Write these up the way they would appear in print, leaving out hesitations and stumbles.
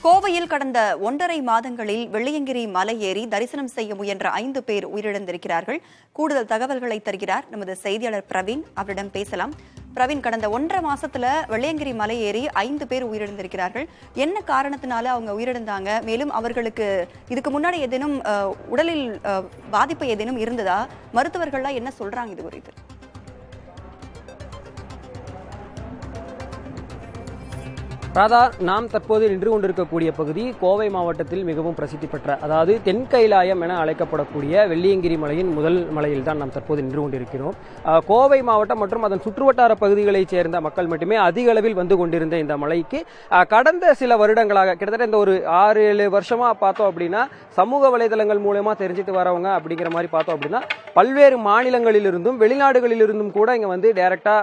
கோவையில் கடந்த 1.5 மாதங்களில் வெள்ளியங்கிரி மலை ஏறி தரிசனம் செய்ய முயன்ற 5 பேர் உயிரிழந்திருக்கிறார்கள். கூடுதல் தகவல்களை தருகிறார் நமது செய்தியாளர் பிரவீன். அவரிடம் பேசலாம். பிரவீன், கடந்த 1.5 மாசத்துல வெள்ளியங்கிரி மலை ஏறி 5 பேர் உயிரிழந்திருக்கிறார்கள். என்ன காரணத்தினால அவங்க உயிரிழந்தாங்க? மேலும் அவர்களுக்கு இதுக்கு முன்னாடி ஏதேனும் உடலில் பாதிப்பு ஏதேனும் இருந்ததா? மருத்துவர்கள்லாம் என்ன சொல்றாங்க இது குறித்து? ராதா, நாம் தற்போது நின்று கொண்டிருக்கக்கூடிய பகுதி கோவை மாவட்டத்தில் மிகவும் பிரசித்தி பெற்ற, அதாவது தென்கைலாயம் என அழைக்கப்படக்கூடிய வெள்ளியங்கிரி மலையின் முதல் மலையில் தான் நாம் தற்போது நின்று கொண்டிருக்கிறோம். கோவை மாவட்டம் மற்றும் அதன் சுற்றுவட்டார பகுதிகளைச் சேர்ந்த மக்கள் மட்டுமே அதிக அளவில் வந்து கொண்டிருந்த இந்த மலைக்கு கடந்த சில வருடங்களாக, கிட்டத்தட்ட இந்த ஒரு 6-7 வருஷமா பார்த்தோம் அப்படின்னா, சமூக வலைதளங்கள் மூலமா தெரிஞ்சுட்டு வரவங்க அப்படிங்கிற மாதிரி பார்த்தோம் அப்படின்னா, பல்வேறு மாநிலங்களிலிருந்தும் வெளிநாடுகளிலிருந்தும் கூட இங்க வந்து டைரக்டா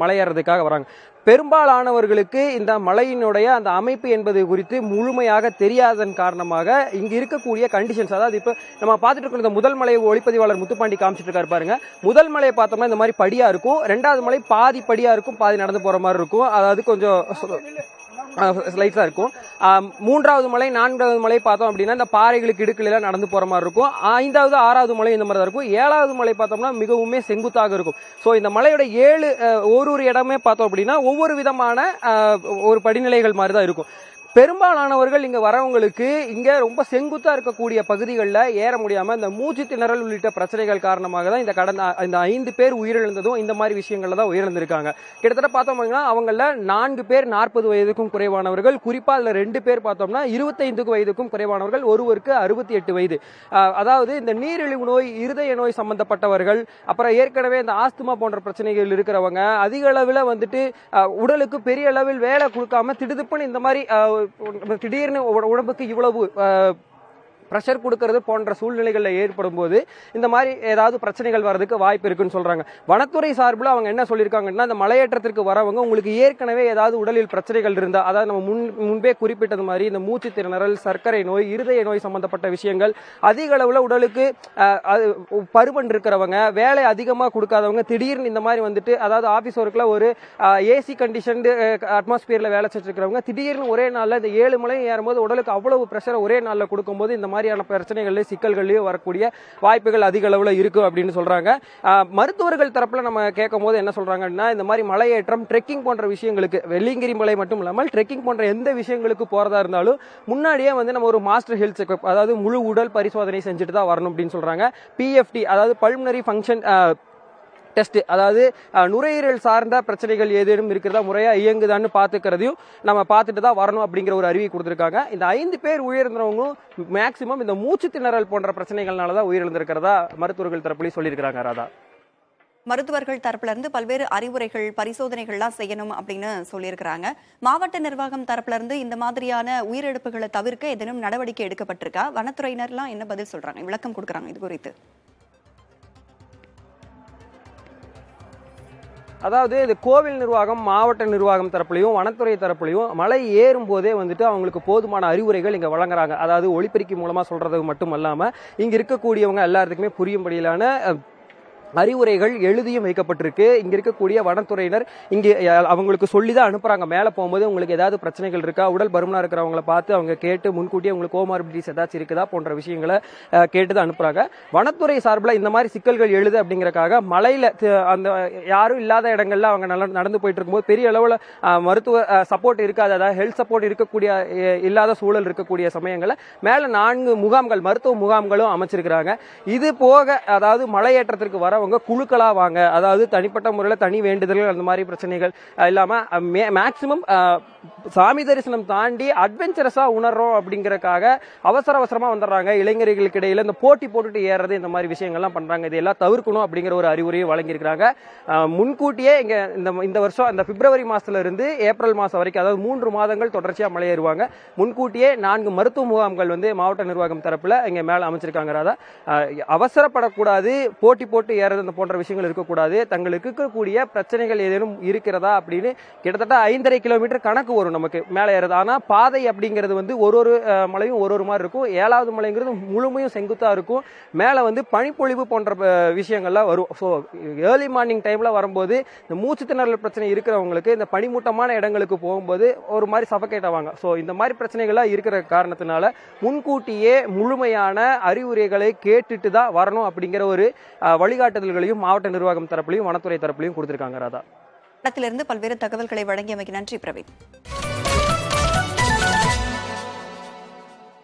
மலையேறதுக்காக வராங்க. பெரும்பாலானவர்களுக்கு இந்த மலையினுடைய அந்த அமைப்பு என்பது குறித்து முழுமையாக தெரியாதன் காரணமாக இங்கு இருக்கக்கூடிய கண்டிஷன்ஸ், அதாவது இப்ப நம்ம பார்த்துட்டு இருக்கிற இந்த முதல் மலை ஒளிப்பதிவாளர் முத்துப்பாண்டி காமிச்சிட்டு இருக்காரு பாருங்க. முதல் மலையை பார்த்தோம்னா இந்த மாதிரி படியா இருக்கும், 2வது மலை பாதி படியா இருக்கும், பாதி நடந்து போற மாதிரி இருக்கும், அதாவது கொஞ்சம் ஸ்லைட்ஸா இருக்கும். 3வது மலை 4வது மலை பார்த்தோம் அப்படின்னா இந்த பாறைகளுக்கு இடுக்குல நடந்து போற மாதிரி இருக்கும். 5வது 6வது மலை இந்த மாதிரி தான் இருக்கும். 7வது மலை பார்த்தோம்னா மிகவுமே செங்குத்தாக இருக்கும். சோ இந்த மலையோட 7 ஒரு இடமே பார்த்தோம் அப்படின்னா ஒவ்வொரு விதமான ஒரு படிநிலைகள் மாதிரி தான் இருக்கும். பெரும்பாலானவர்கள் இங்க வரவங்களுக்கு இங்க ரொம்ப செங்குத்தா இருக்கக்கூடிய பகுதிகளில் ஏற முடியாம இந்த மூச்சு திணறல் உள்ளிட்ட பிரச்சனைகள் காரணமாக தான் இந்த 5 பேர் உயிரிழந்ததும் இந்த மாதிரி விஷயங்கள்ல தான் உயிரிழந்திருக்காங்க. கிட்டத்தட்ட பார்த்தோம் அப்படின்னா அவங்கள 4 பேர் 40 வயதுக்கும் குறைவானவர்கள், குறிப்பா அதுல 2 பேர் பார்த்தோம்னா 25 வயதுக்கும் குறைவானவர்கள், ஒருவருக்கு 68 வயது. அதாவது இந்த நீரிழிவு நோய், இருதய நோய் சம்பந்தப்பட்டவர்கள், அப்புறம் ஏற்கனவே இந்த ஆஸ்துமா போன்ற பிரச்சனைகள் இருக்கிறவங்க, அதிக அளவில் வந்துட்டு உடலுக்கு பெரிய அளவில் வேலை கொடுக்காம திடுதுப்புன்னு இந்த மாதிரி திடீர்னு உடம்புக்கு இவ்வளவு பிரஷர் கொடுக்கறது போன்ற சூழ்நிலைகளில் ஏற்படும் போது இந்த மாதிரி ஏதாவது பிரச்சனைகள் வர்றதுக்கு வாய்ப்பு இருக்குன்னு சொல்றாங்க. வனத்துறை சார்பில் அவங்க என்ன சொல்லியிருக்காங்கன்னா, இந்த மலையேற்றத்திற்கு வரவங்க உங்களுக்கு ஏற்கனவே ஏதாவது உடலில் பிரச்சனைகள் இருந்தா, அதாவது நம்ம முன்பே குறிப்பிட்டது மாதிரி இந்த மூச்சு திணறல், சர்க்கரை நோய், இருதய நோய் சம்பந்தப்பட்ட விஷயங்கள், அதிக அளவுல உடலுக்கு பருமன் இருக்கிறவங்க, வேலை அதிகமா கொடுக்காதவங்க, திடீர்னு இந்த மாதிரி வந்துட்டு, அதாவது ஆபீஸ் ஒர்க்ல ஒரு ஏசி கண்டிஷன் அட்மாஸ்பியர்ல வேலை செஞ்சுட்டு இருக்கிறவங்க திடீர்னு ஒரே நாள்ல இந்த 7 மலையும் ஏறும்போது உடலுக்கு அவ்வளவு பிரஷர் ஒரே நாள்ல கொடுக்கும்போது இந்த மாதிரி பிரச்சனைகள்லயும் சிக்கல்கள்லயும் வரக்கூடிய வாய்ப்புகள் அதிக அளவுல இருக்கு அப்படின்னு சொல்றாங்க. மருத்துவர்கள் தரப்புல நம்ம கேட்கும் போது என்ன சொல்றாங்கன்னா, இந்த மாதிரி மலையேற்றம், ட்ரெக்கிங் போன்ற விஷயங்களுக்கு, வெள்ளியங்கிரி மலை மட்டும் இல்லாமல் ட்ரெக்கிங் போன்ற எந்த விஷயங்களுக்கு போறதா இருந்தாலும் முன்னாடியே வந்து நம்ம ஒரு மாஸ்டர் ஹெல்த் செக்அப், அதாவது முழு உடல் பரிசோதனை செஞ்சுட்டு தான் வரணும் அப்படின்னு சொல்றாங்க. PFT, அதாவது பல்மனரி ஃபங்க்ஷன் டெஸ்ட், அதாவது நுரையீரல் சார்ந்த பிரச்சனைகள் ஏதேனும் இருக்கிறதா, முறையா இயங்குதான்னு பாத்துக்கிறதையும் நம்ம பார்த்துட்டு தான் வரணும் அப்படிங்கிற ஒரு அறிவியை கொடுத்திருக்காங்க. இந்த 5 பேர் உயிரிழந்தவங்க மேக்சிமம் இந்த மூச்சு திணறல் போன்ற பிரச்சனைகள்னாலதான் உயிரிழந்திருக்கிறதா மருத்துவர்கள் தரப்புலையும் சொல்லியிருக்கிறாங்க. ராதா, மருத்துவர்கள் தரப்புல இருந்து பல்வேறு அறிவுரைகள், பரிசோதனைகள்லாம் செய்யணும் அப்படின்னு சொல்லியிருக்கிறாங்க. மாவட்ட நிர்வாகம் தரப்புல இருந்து இந்த மாதிரியான உயிரிழப்புகளை தவிர்க்க ஏதேனும் நடவடிக்கை எடுக்கப்பட்டிருக்கா? வனத்துறையினர்லாம் என்ன பதில் சொல்றாங்க, விளக்கம் கொடுக்குறாங்க இது குறித்து? அதாவது இது கோவில் நிர்வாகம், மாவட்ட நிர்வாகம் தரப்புலையும் வனத்துறை தரப்புலையும் மலை ஏறும் போதே வந்துட்டு அவங்களுக்கு போதுமான அறிவுரைகள் இங்க வழங்குறாங்க. அதாவது ஒலிபெருக்கி மூலமா சொல்றது மட்டும் அல்லாம இங்க இருக்கக்கூடியவங்க எல்லாத்துக்குமே புரியும்படியிலான அறிவுரைகள் எழுதியும் வைக்கப்பட்டிருக்கு. இங்க இருக்கக்கூடிய வனத்துறையினர் இங்க அவங்களுக்கு சொல்லிதான் அனுப்புறாங்க. மேல போகும்போது உங்களுக்கு ஏதாவது பிரச்சனைகள் இருக்கா, உடல் பருமனா இருக்கிறவங்களை பார்த்து அவங்க கேட்டு முன்கூட்டியே உங்களுக்கு கோமார்பிடிஸ் ஏதாச்சும் இருக்குதா போன்ற விஷயங்களை கேட்டுதான் அனுப்புறாங்க. வனத்துறை சார்பில் இந்த மாதிரி சிக்கல்கள் எழுது அப்படிங்கறக்காக மலையில அந்த யாரும் இல்லாத இடங்கள்ல அவங்க நடந்து போயிட்டு இருக்கும்போது பெரிய அளவுல மருத்துவ சப்போர்ட் இருக்காது, அதாவது ஹெல்த் சப்போர்ட் இருக்கக்கூடிய இல்லாத சூழல் இருக்கக்கூடிய சமயங்கள்ல மேல 4 முகாம்கள், மருத்துவ முகாம்களும் அமைச்சிருக்கிறாங்க. இது போக அதாவது மலையேற்றத்திற்கு வர குழுக்களா வாங்க, அதாவது தனிப்பட்ட முறையில் தனி வேண்டுதல்கள் அந்த மாதிரி பிரச்சனைகள் இல்லாம மேக்சிமம் சாமி தரிசனம் தாண்டி அட்வென்ச்சரஸா உணர்றோம் அப்படிங்கறக்காக அவசரமா வந்துடுறாங்க. இளைஞர்களுக்கு இடையில இந்த போட்டி போட்டுட்டு ஏறது, இந்த மாதிரி விஷயங்கள்லாம் பண்றாங்க. இதெல்லாம் தவிர்க்கணும் அப்படிங்கிற ஒரு அறிவுரையை வழங்கியிருக்கிறாங்க. முன்கூட்டியே இங்க இந்த வருஷம் இந்த பிப்ரவரி மாசத்துல இருந்து ஏப்ரல் மாசம் வரைக்கும், அதாவது 3 மாதங்கள் தொடர்ச்சியா மலையேறுவாங்க. முன்கூட்டியே 4 மருத்துவ முகாம்கள் வந்து மாவட்ட நிர்வாகம் தரப்புல இங்க மேல அமைச்சிருக்காங்க. ராதா, அவசரப்படக்கூடாது, போட்டி போட்டு ஏறது போன்ற விஷயங்கள் இருக்கக்கூடாது. தங்களுக்கு இருக்கக்கூடிய பிரச்சனைகள் ஏதேனும் இருக்கிறதா அப்படின்னு கிட்டத்தட்ட 5.5 கிலோமீட்டர் கணக்கு அளவுக்கு ஒரு நமக்கு மேலே ஏறுது. ஆனா பாதை அப்படிங்கிறது வந்து ஒரு மலையும் ஒரு மாதிரி இருக்கும். 7வது மலைங்கிறது முழுமையும் செங்குத்தா இருக்கும். மேல வந்து பனிப்பொழிவு போன்ற விஷயங்கள்லாம் வரும். ஸோ ஏர்லி மார்னிங் டைம்ல வரும்போது இந்த மூச்சு திணறல் பிரச்சனை இருக்கிறவங்களுக்கு இந்த பனிமூட்டமான இடங்களுக்கு போகும்போது ஒரு மாதிரி சஃபகேட் ஆவாங்க. ஸோ இந்த மாதிரி பிரச்சனைகள்லாம் இருக்கிற காரணத்தினால முன்கூட்டியே முழுமையான அறிவுரைகளை கேட்டுட்டு தான் வரணும் அப்படிங்கிற ஒரு வழிகாட்டுதல்களையும் மாவட்ட நிர்வாகம் தரப்புலையும் வனத்துறை தரப்புலையும் கொடுத்திருக்காங்க. ராதா, இடத்திலிருந்து பல்வேறு தகவல்களை வழங்கியமைக்கு நன்றி பிரவீன்.